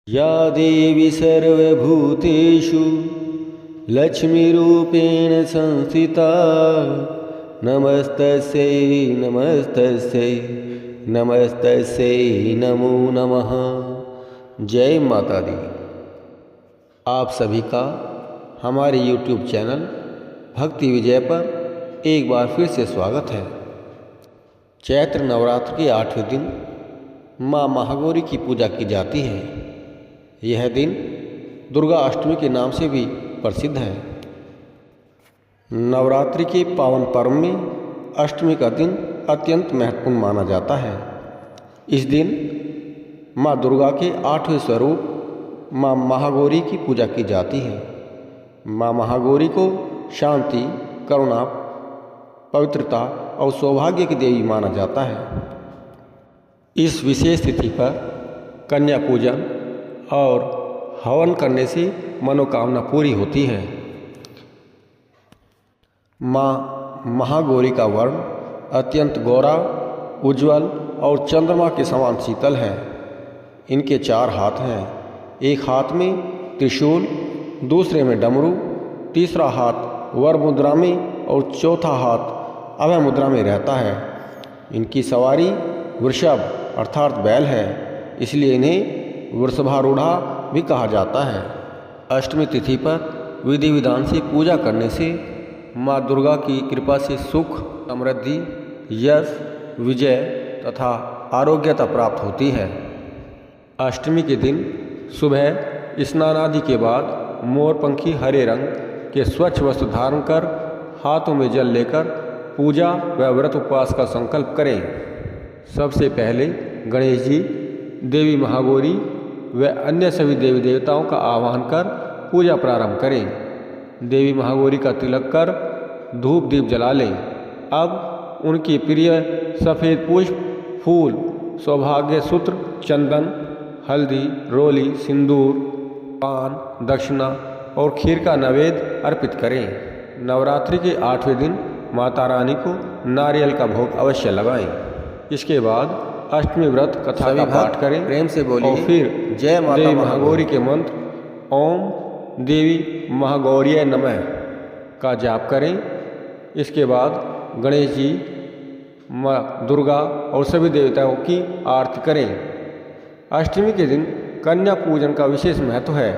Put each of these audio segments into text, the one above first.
या देवी सर्वभूतेषु लक्ष्मीरूपेण संस्थिता नमस्तस्यै नमस्तस्यै नमस्तस्यै नमो नमः। जय माता दी। आप सभी का हमारे YouTube चैनल भक्ति विजय पर एक बार फिर से स्वागत है। चैत्र नवरात्र के 8वें दिन माँ महागौरी की पूजा की जाती है। यह दिन दुर्गा अष्टमी के नाम से भी प्रसिद्ध है। नवरात्रि के पावन पर्व में अष्टमी का दिन अत्यंत महत्वपूर्ण माना जाता है। इस दिन माँ दुर्गा के 8वें स्वरूप माँ महागौरी की पूजा की जाती है। माँ महागौरी को शांति, करुणा, पवित्रता और सौभाग्य की देवी माना जाता है। इस विशेष तिथि पर कन्या पूजन और हवन करने से मनोकामना पूरी होती है। माँ महागौरी का वर्ण अत्यंत गौरा, उज्ज्वल और चंद्रमा के समान शीतल है। इनके 4 हाथ हैं। एक हाथ में त्रिशूल, दूसरे में डमरू, तीसरा हाथ वर मुद्रा में और चौथा हाथ अभय मुद्रा में रहता है। इनकी सवारी वृषभ अर्थात बैल है, इसलिए इन्हें वृषभारूढ़ा भी कहा जाता है। अष्टमी तिथि पर विधि विधान से पूजा करने से माँ दुर्गा की कृपा से सुख, समृद्धि, यश, विजय तथा आरोग्यता प्राप्त होती है। अष्टमी के दिन सुबह स्नान आदि के बाद मोरपंखी हरे रंग के स्वच्छ वस्त्र धारण कर हाथों में जल लेकर पूजा व व्रत उपवास का संकल्प करें। सबसे पहले गणेश जी, देवी महागौरी व अन्य सभी देवी देवताओं का आह्वान कर पूजा प्रारंभ करें। देवी महागौरी का तिलक कर धूप दीप जला लें। अब उनकी प्रिय सफ़ेद पुष्प, फूल, सौभाग्य सूत्र, चंदन, हल्दी, रोली, सिंदूर, पान, दक्षिणा और खीर का नैवेद्य अर्पित करें। नवरात्रि के 8वें दिन माता रानी को नारियल का भोग अवश्य लगाएं। इसके बाद अष्टमी व्रत कथा का पाठ करें, प्रेम से बोलिए और फिर जय माता महागौरी के मंत्र ओम देवी महागौरीय नमः का जाप करें। इसके बाद गणेश जी, माँ दुर्गा और सभी देवताओं की आरती करें। अष्टमी के दिन कन्या पूजन का विशेष महत्व है,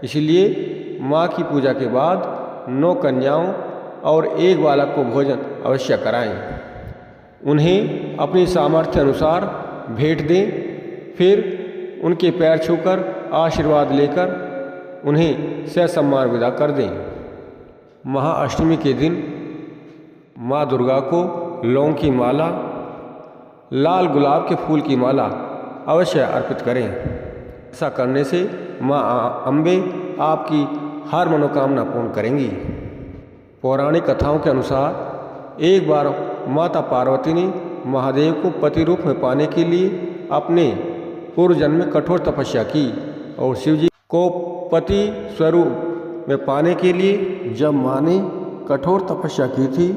इसलिए माँ की पूजा के बाद 9 कन्याओं और 1 बालक को भोजन अवश्य कराएं। उन्हें अपनी सामर्थ्य अनुसार भेंट दें, फिर उनके पैर छूकर आशीर्वाद लेकर उन्हें ससम्मान विदा कर दें। महाअष्टमी के दिन माँ दुर्गा को लौंग की माला, लाल गुलाब के फूल की माला अवश्य अर्पित करें। ऐसा करने से माँ अम्बे आपकी हर मनोकामना पूर्ण करेंगी। पौराणिक कथाओं के अनुसार एक बार माता पार्वती ने महादेव को पति रूप में पाने के लिए अपने पूर्व जन्म में कठोर तपस्या की और शिवजी को पति स्वरूप में पाने के लिए जब माँ ने कठोर तपस्या की थी,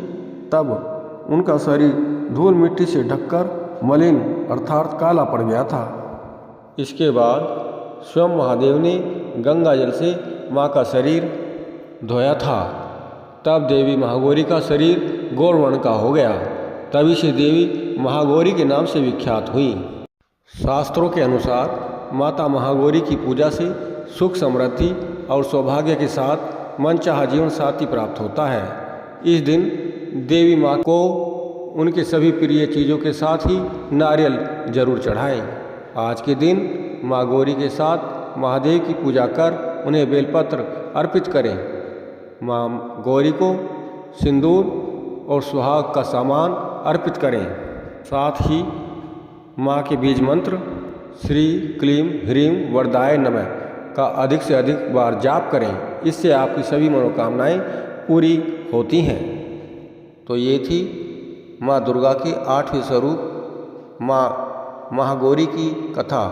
तब उनका शरीर धूल मिट्टी से ढककर मलिन अर्थात काला पड़ गया था। इसके बाद स्वयं महादेव ने गंगा जल से माँ का शरीर धोया था। तब देवी महागौरी का शरीर गौरवर्ण का हो गया। तभी से देवी महागौरी के नाम से विख्यात हुई। शास्त्रों के अनुसार माता महागौरी की पूजा से सुख, समृद्धि और सौभाग्य के साथ मनचाहा जीवन साथी प्राप्त होता है। इस दिन देवी माँ को उनके सभी प्रिय चीज़ों के साथ ही नारियल जरूर चढ़ाएं। आज के दिन माँ गौरी के साथ महादेव की पूजा कर उन्हें बेलपत्र अर्पित करें। माँ गौरी को सिंदूर और सुहाग का सामान अर्पित करें। साथ ही माँ के बीज मंत्र श्री क्लीम ह्रीम वरदाय नमः का अधिक से अधिक बार जाप करें। इससे आपकी सभी मनोकामनाएं पूरी होती हैं। तो ये थी माँ दुर्गा के 8वें स्वरूप माँ महागौरी की कथा।